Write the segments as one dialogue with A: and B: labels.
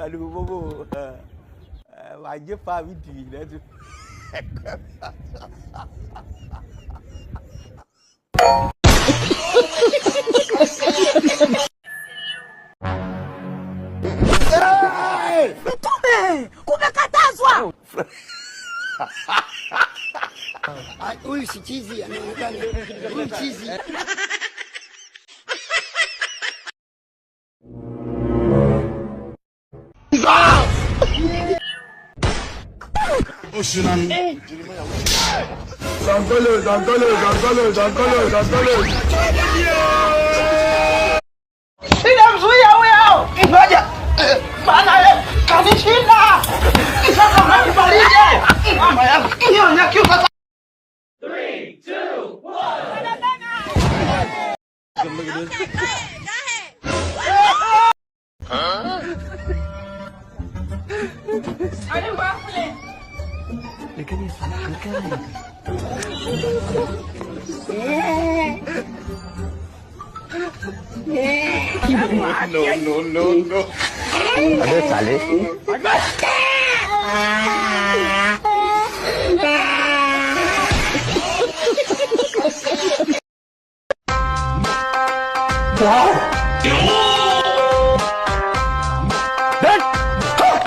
A: Aduh, bobo. Wajib Pak Widi dah tu.
B: Kumekatazwa.
C: Huyu si chizi, anaonekana huyu chizi.
D: Usunan.
C: Santolo.
B: Inamzuia huyo. Ngoja. Bana kanishinda. Sasa malize. Mama yangu. Hiyo nyakiuka. 3, 2,
D: No.
A: Ada salih.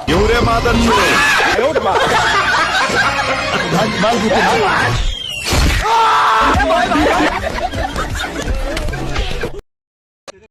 D: Yure mother no.
A: Ayo dah. Bang,